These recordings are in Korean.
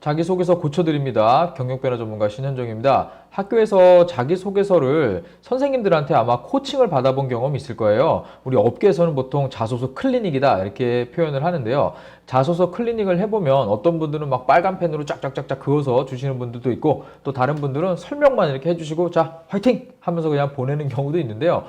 자기소개서 고쳐드립니다. 경력변화 전문가 신현정입니다. 학교에서 자기소개서를 선생님들한테 아마 코칭을 받아본 경험이 있을 거예요. 우리 업계에서는 보통 자소서 클리닉이다 이렇게 표현을 하는데요. 자소서 클리닉을 해보면 어떤 분들은 막 빨간 펜으로 쫙쫙쫙쫙 그어서 주시는 분들도 있고, 또 다른 분들은 설명만 이렇게 해주시고 자 화이팅 하면서 그냥 보내는 경우도 있는데요.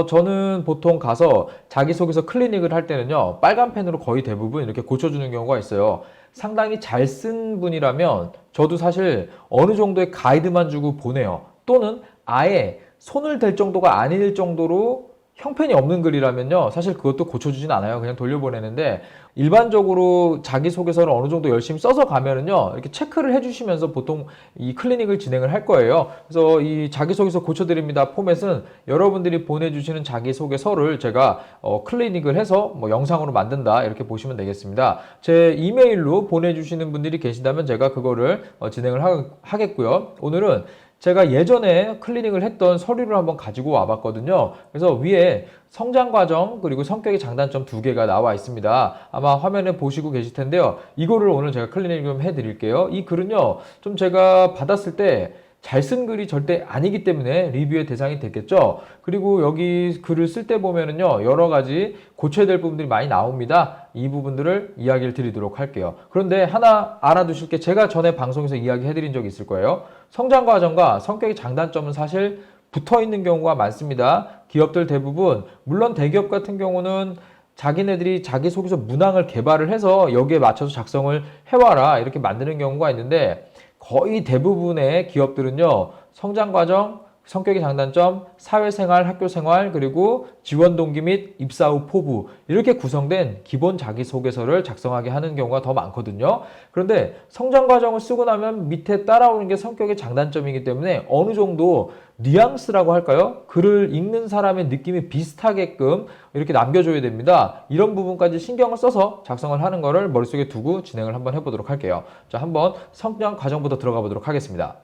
저는 보통 가서 자기소개서 클리닉을 할 때는요, 빨간 펜으로 거의 대부분 이렇게 고쳐주는 경우가 있어요. 상당히 잘 쓴 분이라면 저도 사실 어느 정도의 가이드만 주고 보내요. 또는 아예 손을 댈 정도가 아닐 정도로 형편이 없는 글이라면요, 사실 그것도 고쳐주진 않아요. 그냥 돌려보내는데, 일반적으로 자기소개서를 어느 정도 열심히 써서 가면은요, 이렇게 체크를 해주시면서 보통 이 클리닉을 진행을 할 거예요. 그래서 이 자기소개서 고쳐드립니다 포맷은 여러분들이 보내주시는 자기소개서를 제가 클리닉을 해서 뭐 영상으로 만든다 이렇게 보시면 되겠습니다. 제 이메일로 보내주시는 분들이 계시다면 제가 그거를 진행을 하겠고요. 오늘은 제가 예전에 클리닉을 했던 서류를 한번 가지고 와봤거든요. 그래서 위에 성장 과정 그리고 성격의 장단점 두 개가 나와 있습니다. 아마 화면에 보시고 계실 텐데요. 이거를 오늘 제가 클리닉 좀 해드릴게요. 이 글은요, 좀 제가 받았을 때 잘 쓴 글이 절대 아니기 때문에 리뷰의 대상이 됐겠죠. 그리고 여기 글을 쓸 때 보면은요, 여러 가지 고쳐야 될 부분들이 많이 나옵니다. 이 부분들을 이야기를 드리도록 할게요. 그런데 하나 알아두실 게, 제가 전에 방송에서 이야기 해드린 적이 있을 거예요. 성장 과정과 성격의 장단점은 사실 붙어 있는 경우가 많습니다. 기업들 대부분, 물론 대기업 같은 경우는 자기네들이 자기소개서 문항을 개발을 해서 여기에 맞춰서 작성을 해와라 이렇게 만드는 경우가 있는데, 거의 대부분의 기업들은요, 성장과정, 성격의 장단점, 사회생활, 학교생활, 그리고 지원 동기 및 입사 후 포부, 이렇게 구성된 기본 자기소개서를 작성하게 하는 경우가 더 많거든요. 그런데 성장과정을 쓰고 나면 밑에 따라오는 게 성격의 장단점이기 때문에 어느 정도 뉘앙스라고 할까요? 글을 읽는 사람의 느낌이 비슷하게끔 이렇게 남겨줘야 됩니다. 이런 부분까지 신경을 써서 작성을 하는 거를 머릿속에 두고 진행을 한번 해보도록 할게요. 자, 한번 성장 과정부터 들어가 보도록 하겠습니다.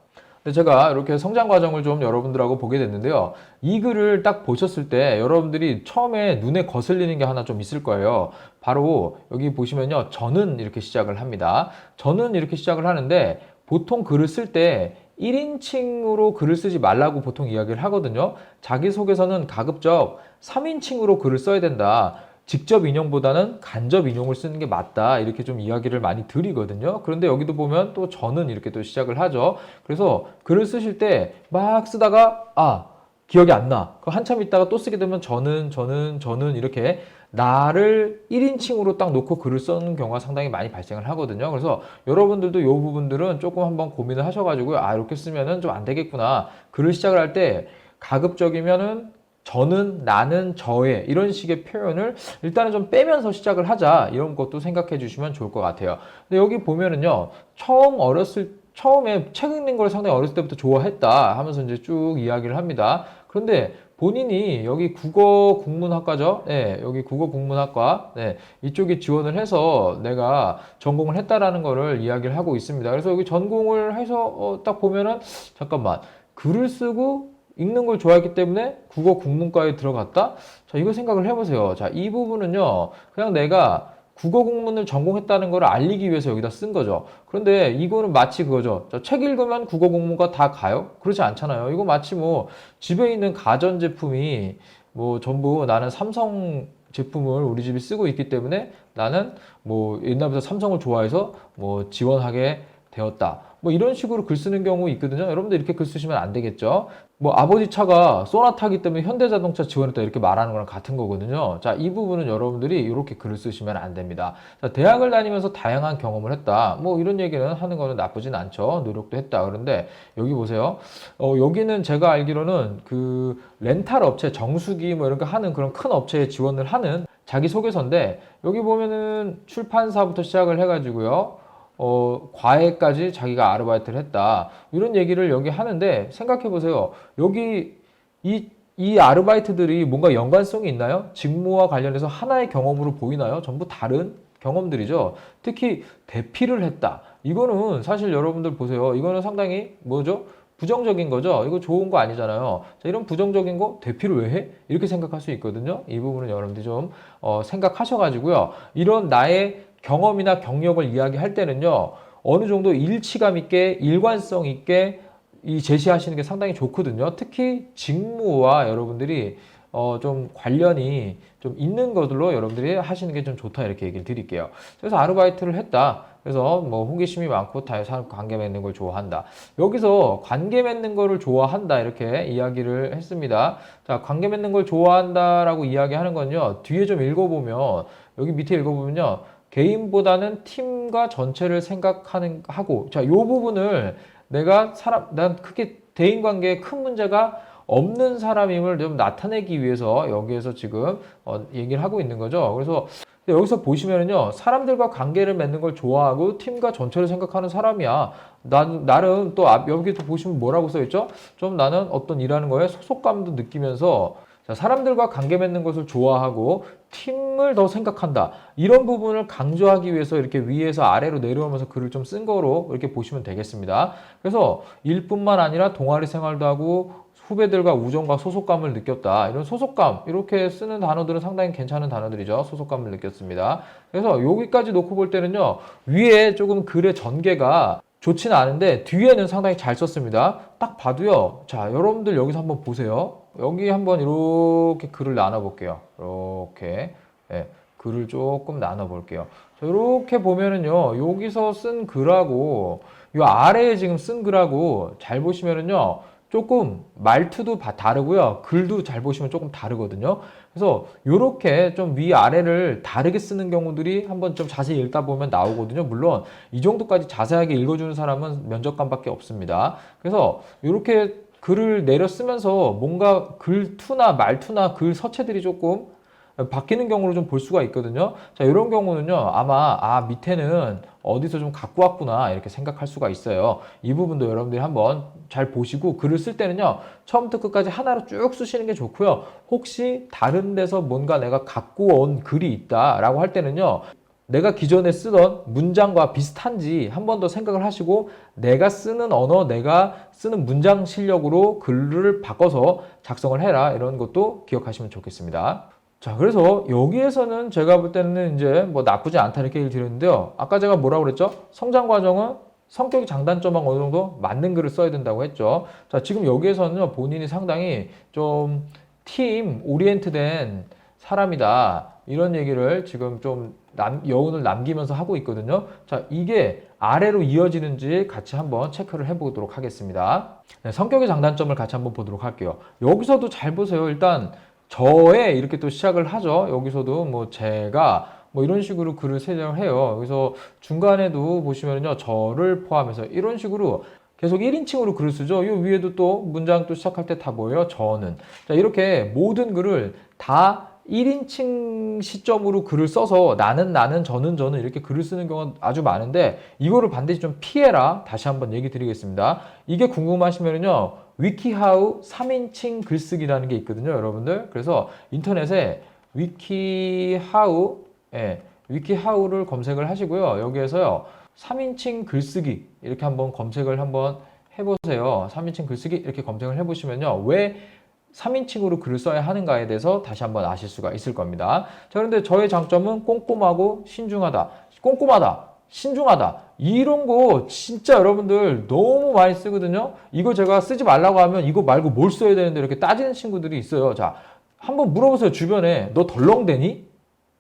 근데 제가 이렇게 성장 과정을 좀 여러분들하고 보게 됐는데요. 이 글을 딱 보셨을 때 여러분들이 처음에 눈에 거슬리는 게 하나 좀 있을 거예요. 바로 여기 보시면요, 저는 이렇게 시작을 합니다. 저는 이렇게 시작을 하는데, 보통 글을 쓸 때 1인칭으로 글을 쓰지 말라고 보통 이야기를 하거든요. 자기소개서는 가급적 3인칭으로 글을 써야 된다. 직접 인용보다는 간접 인용을 쓰는 게 맞다, 이렇게 좀 이야기를 많이 드리거든요. 그런데 여기도 보면 또 저는 이렇게 또 시작을 하죠. 그래서 글을 쓰실 때 막 쓰다가 기억이 안 나. 한참 있다가 또 쓰게 되면 저는 이렇게 나를 1인칭으로 딱 놓고 글을 쓰는 경우가 상당히 많이 발생을 하거든요. 그래서 여러분들도 이 부분들은 조금 한번 고민을 하셔가지고, 이렇게 쓰면은 좀 안 되겠구나. 글을 시작을 할 때 가급적이면은 저는, 나는, 저의, 이런 식의 표현을 일단은 좀 빼면서 시작을 하자, 이런 것도 생각해 주시면 좋을 것 같아요. 근데 여기 보면은요, 처음에 책 읽는 걸 상당히 어렸을 때부터 좋아했다 하면서 이제 쭉 이야기를 합니다. 그런데 본인이 여기 국어 국문학과죠. 네, 여기 국어 국문학과, 네, 이쪽에 지원을 해서 내가 전공을 했다라는 거를 이야기를 하고 있습니다. 그래서 여기 전공을 해서 딱 보면은, 잠깐만, 글을 쓰고 읽는 걸 좋아했기 때문에 국어 국문과에 들어갔다? 자, 이거 생각을 해보세요. 자, 이 부분은요, 그냥 내가 국어 국문을 전공했다는 걸 알리기 위해서 여기다 쓴 거죠. 그런데 이거는 마치 그거죠. 자, 책 읽으면 국어 국문과 다 가요? 그렇지 않잖아요. 이거 마치 뭐 집에 있는 가전제품이 뭐 전부 나는 삼성 제품을 우리 집이 쓰고 있기 때문에 나는 뭐 옛날부터 삼성을 좋아해서 뭐 지원하게 되었다, 뭐 이런 식으로 글 쓰는 경우 있거든요. 여러분들 이렇게 글 쓰시면 안 되겠죠. 뭐 아버지 차가 소나타기 때문에 현대자동차 지원했다, 이렇게 말하는 거랑 같은 거거든요. 자, 이 부분은 여러분들이 이렇게 글을 쓰시면 안 됩니다. 자, 대학을 다니면서 다양한 경험을 했다, 뭐 이런 얘기는 하는 거는 나쁘진 않죠. 노력도 했다. 그런데 여기 보세요. 여기는 제가 알기로는 그 렌탈 업체, 정수기 뭐 이런 거 하는 그런 큰 업체에 지원을 하는 자기소개서인데, 여기 보면은 출판사부터 시작을 해가지고요, 과외까지 자기가 아르바이트를 했다, 이런 얘기를 여기 하는데, 생각해 보세요. 여기 이 아르바이트들이 뭔가 연관성이 있나요? 직무와 관련해서 하나의 경험으로 보이나요? 전부 다른 경험들이죠. 특히 대피를 했다, 이거는 사실 여러분들 보세요. 이거는 상당히 뭐죠? 부정적인 거죠. 이거 좋은 거 아니잖아요. 자, 이런 부정적인 거 대피를 왜 해? 이렇게 생각할 수 있거든요. 이 부분은 여러분들이 좀 생각하셔가지고요, 이런 나의 경험이나 경력을 이야기할 때는요, 어느 정도 일치감 있게 일관성 있게 이 제시하시는 게 상당히 좋거든요. 특히 직무와 여러분들이 좀 관련이 좀 있는 것들로 여러분들이 하시는 게 좀 좋다 이렇게 얘기를 드릴게요. 그래서 아르바이트를 했다. 그래서 뭐 호기심이 많고 사람 관계 맺는 걸 좋아한다. 여기서 관계 맺는 거를 좋아한다 이렇게 이야기를 했습니다. 자, 관계 맺는 걸 좋아한다라고 이야기하는 건요. 뒤에 좀 읽어보면 여기 밑에 읽어보면요. 개인보다는 팀과 전체를 생각하는 하고 자, 요 부분을 난 크게 대인 관계에 큰 문제가 없는 사람임을 좀 나타내기 위해서 여기에서 지금 얘기를 하고 있는 거죠. 그래서 여기서 보시면은요, 사람들과 관계를 맺는 걸 좋아하고 팀과 전체를 생각하는 사람이야. 나름 또 여기 또 보시면 뭐라고 써있죠? 좀 나는 어떤 일하는 거에 소속감도 느끼면서 자, 사람들과 관계 맺는 것을 좋아하고 팀을 더 생각한다. 이런 부분을 강조하기 위해서 이렇게 위에서 아래로 내려오면서 글을 좀 쓴 거로 이렇게 보시면 되겠습니다. 그래서 일뿐만 아니라 동아리 생활도 하고 후배들과 우정과 소속감을 느꼈다. 이런 소속감, 이렇게 쓰는 단어들은 상당히 괜찮은 단어들이죠. 소속감을 느꼈습니다. 그래서 여기까지 놓고 볼 때는요, 위에 조금 글의 전개가 좋지는 않은데 뒤에는 상당히 잘 썼습니다. 딱 봐도요. 자, 여러분들 여기서 한번 보세요. 여기 한번 이렇게 글을 나눠 볼게요. 이렇게 글을 조금 나눠 볼게요. 이렇게 보면은요. 여기서 쓴 글하고 이 아래에 지금 쓴 글하고 잘 보시면은요. 조금 말투도 다르고요. 글도 잘 보시면 조금 다르거든요. 그래서 이렇게 좀 위아래를 다르게 쓰는 경우들이 한번 좀 자세히 읽다 보면 나오거든요. 물론 이 정도까지 자세하게 읽어주는 사람은 면접관밖에 없습니다. 그래서 이렇게 글을 내려 쓰면서 뭔가 글투나 말투나 글 서체들이 조금 바뀌는 경우를 좀 볼 수가 있거든요. 자, 이런 경우는요, 아마, 밑에는 어디서 좀 갖고 왔구나, 이렇게 생각할 수가 있어요. 이 부분도 여러분들이 한번 잘 보시고, 글을 쓸 때는요, 처음부터 끝까지 하나로 쭉 쓰시는 게 좋고요. 혹시 다른 데서 뭔가 내가 갖고 온 글이 있다라고 할 때는요, 내가 기존에 쓰던 문장과 비슷한지 한 번 더 생각을 하시고 내가 쓰는 언어, 내가 쓰는 문장 실력으로 글을 바꿔서 작성을 해라. 이런 것도 기억하시면 좋겠습니다. 자, 그래서 여기에서는 제가 볼 때는 이제 뭐 나쁘지 않다 이렇게 얘기를 드렸는데요. 아까 제가 뭐라고 그랬죠? 성장 과정은 성격이 장단점하고 어느 정도 맞는 글을 써야 된다고 했죠. 자, 지금 여기에서는 본인이 상당히 좀 팀 오리엔트된 사람이다. 이런 얘기를 지금 좀 여운을 남기면서 하고 있거든요. 자, 이게 아래로 이어지는지 같이 한번 체크를 해보도록 하겠습니다. 네, 성격의 장단점을 같이 한번 보도록 할게요. 여기서도 잘 보세요. 일단 저의 이렇게 또 시작을 하죠. 여기서도 뭐 제가 뭐 이런 식으로 글을 세장을 해요. 그래서 중간에도 보시면요. 저를 포함해서 이런 식으로 계속 1인칭으로 글을 쓰죠. 이 위에도 또 문장 또 시작할 때 다 뭐예요? 저는. 자, 이렇게 모든 글을 다 1인칭 시점으로 글을 써서 나는, 저는 이렇게 글을 쓰는 경우가 아주 많은데 이거를 반드시 좀 피해라. 다시 한번 얘기 드리겠습니다. 이게 궁금하시면요. 위키하우 3인칭 글쓰기라는 게 있거든요, 여러분들. 그래서 인터넷에 위키하우를 검색을 하시고요. 여기에서요. 3인칭 글쓰기 이렇게 한번 검색을 한번 해보세요. 3인칭 글쓰기 이렇게 검색을 해보시면요. 왜 3인칭으로 글을 써야 하는가에 대해서 다시 한번 아실 수가 있을 겁니다. 자, 그런데 저의 장점은 꼼꼼하고 신중하다. 꼼꼼하다. 신중하다. 이런 거 진짜 여러분들 너무 많이 쓰거든요. 이거 제가 쓰지 말라고 하면 이거 말고 뭘 써야 되는데 이렇게 따지는 친구들이 있어요. 자, 한번 물어보세요. 주변에 너 덜렁대니?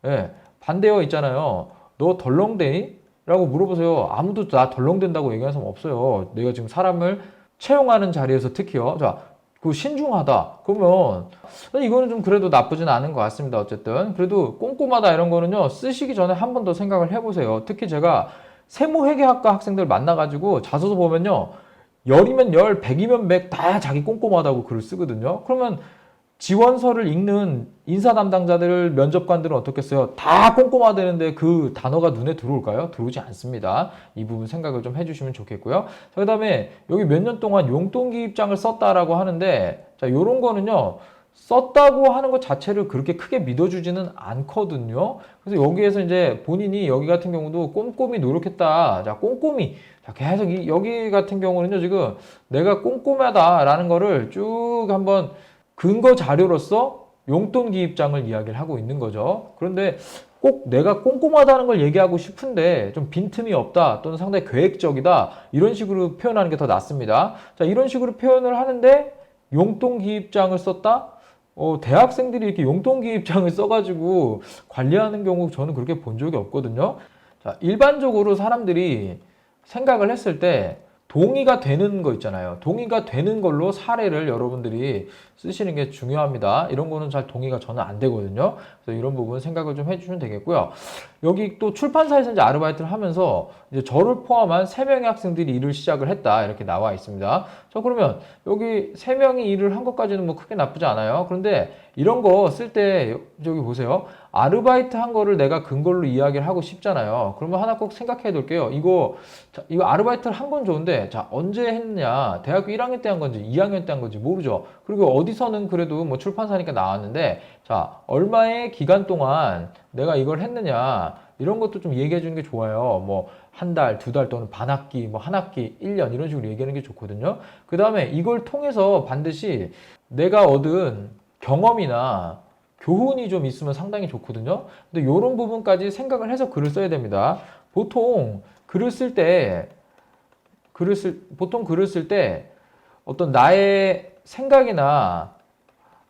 예, 반대어 있잖아요. 너 덜렁대니? 라고 물어보세요. 아무도 나 덜렁댄다고 얘기하는 사람 없어요. 내가 지금 사람을 채용하는 자리에서 특히요. 자, 그 신중하다. 그러면 이거는 좀 그래도 나쁘진 않은 것 같습니다. 어쨌든 그래도 꼼꼼하다 이런 거는요. 쓰시기 전에 한 번 더 생각을 해보세요. 특히 제가 세무회계학과 학생들 만나가지고 자소서 보면요. 10이면 10, 100이면 100 다 자기 꼼꼼하다고 글을 쓰거든요. 그러면 지원서를 읽는 인사 담당자들, 면접관들은 어떻겠어요? 다 꼼꼼하다는데 그 단어가 눈에 들어올까요? 들어오지 않습니다. 이 부분 생각을 좀 해주시면 좋겠고요. 자, 그 다음에 여기 몇 년 동안 용돈기입장을 썼다라고 하는데, 자, 요런 거는요, 썼다고 하는 것 자체를 그렇게 크게 믿어주지는 않거든요. 그래서 여기에서 이제 본인이 여기 같은 경우도 꼼꼼히 노력했다. 자, 꼼꼼히. 자, 계속 여기 같은 경우는요, 지금 내가 꼼꼼하다라는 거를 쭉 한번 근거 자료로서 용돈 기입장을 이야기를 하고 있는 거죠. 그런데 꼭 내가 꼼꼼하다는 걸 얘기하고 싶은데 좀 빈틈이 없다 또는 상당히 계획적이다 이런 식으로 표현하는 게 더 낫습니다. 자, 이런 식으로 표현을 하는데 용돈기입장을 썼다? 대학생들이 이렇게 용돈기입장을 써가지고 관리하는 경우 저는 그렇게 본 적이 없거든요. 자, 일반적으로 사람들이 생각을 했을 때 동의가 되는 거 있잖아요. 동의가 되는 걸로 사례를 여러분들이 쓰시는 게 중요합니다. 이런 거는 잘 동의가 저는 안 되거든요. 그래서 이런 부분 생각을 좀 해주시면 되겠고요. 여기 또 출판사에서 이제 아르바이트를 하면서 이제 저를 포함한 3명의 학생들이 일을 시작을 했다. 이렇게 나와 있습니다. 자, 그러면 여기 3명이 일을 한 것까지는 뭐 크게 나쁘지 않아요. 그런데 이런 거 쓸 때 저기 보세요. 아르바이트 한 거를 내가 근거로 이야기를 하고 싶잖아요. 그러면 하나 꼭 생각해 둘게요. 이거 아르바이트를 한 건 좋은데, 자, 언제 했느냐? 대학교 1학년 때 한 건지, 2학년 때 한 건지 모르죠. 그리고 어디서는 그래도 뭐 출판사니까 나왔는데, 자, 얼마의 기간 동안 내가 이걸 했느냐? 이런 것도 좀 얘기해 주는 게 좋아요. 뭐, 한 달, 2달 또는 반학기, 뭐, 한 학기, 1년 이런 식으로 얘기하는 게 좋거든요. 그 다음에 이걸 통해서 반드시 내가 얻은 경험이나 교훈이 좀 있으면 상당히 좋거든요. 근데 이런 부분까지 생각을 해서 글을 써야 됩니다. 보통 글을 쓸 때, 보통 글을 쓸 때 어떤 나의 생각이나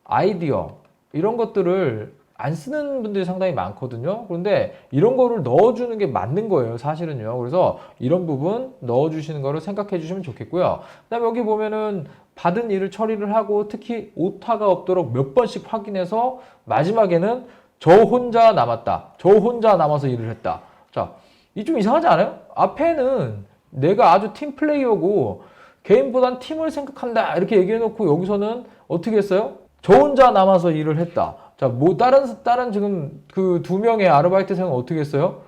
아이디어, 이런 것들을 안 쓰는 분들이 상당히 많거든요. 그런데 이런 거를 넣어주는 게 맞는 거예요, 사실은요. 그래서 이런 부분 넣어주시는 거를 생각해 주시면 좋겠고요. 그다음에 여기 보면은 받은 일을 처리를 하고 특히 오타가 없도록 몇 번씩 확인해서 마지막에는 저 혼자 남았다. 저 혼자 남아서 일을 했다. 자, 이 좀 이상하지 않아요? 앞에는 내가 아주 팀 플레이어고 개인보단 팀을 생각한다. 이렇게 얘기해 놓고 여기서는 어떻게 했어요? 저 혼자 남아서 일을 했다. 자, 뭐, 다른 지금 그 2명의 아르바이트생은 어떻게 했어요?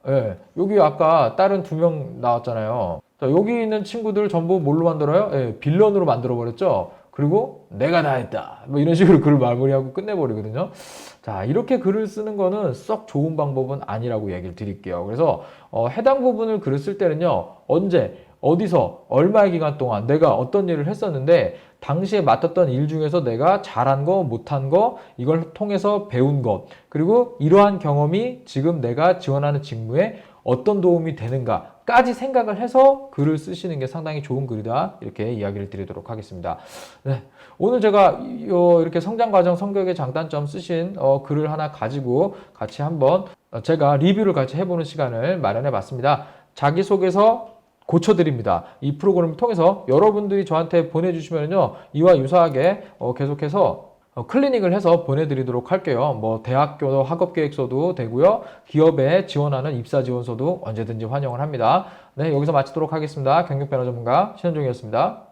예, 여기 아까 다른 2명 나왔잖아요. 자, 여기 있는 친구들 전부 뭘로 만들어요? 예, 빌런으로 만들어버렸죠? 그리고 내가 다 했다. 뭐 이런 식으로 글을 마무리하고 끝내버리거든요. 자, 이렇게 글을 쓰는 거는 썩 좋은 방법은 아니라고 얘기를 드릴게요. 그래서, 해당 부분을 글을 쓸 때는요, 언제, 어디서, 얼마의 기간 동안 내가 어떤 일을 했었는데, 당시에 맡았던 일 중에서 내가 잘한 거, 못한 거, 이걸 통해서 배운 것, 그리고 이러한 경험이 지금 내가 지원하는 직무에 어떤 도움이 되는가까지 생각을 해서 글을 쓰시는 게 상당히 좋은 글이다. 이렇게 이야기를 드리도록 하겠습니다. 네. 오늘 제가 이렇게 성장과정 성격의 장단점 쓰신 글을 하나 가지고 같이 한번 제가 리뷰를 같이 해보는 시간을 마련해 봤습니다. 자기소개서 고쳐드립니다. 이 프로그램을 통해서 여러분들이 저한테 보내주시면요, 이와 유사하게 계속해서 클리닉을 해서 보내드리도록 할게요. 뭐 대학교 학업계획서도 되고요, 기업에 지원하는 입사지원서도 언제든지 환영을 합니다. 네, 여기서 마치도록 하겠습니다. 경력변호 전문가 신현종이었습니다.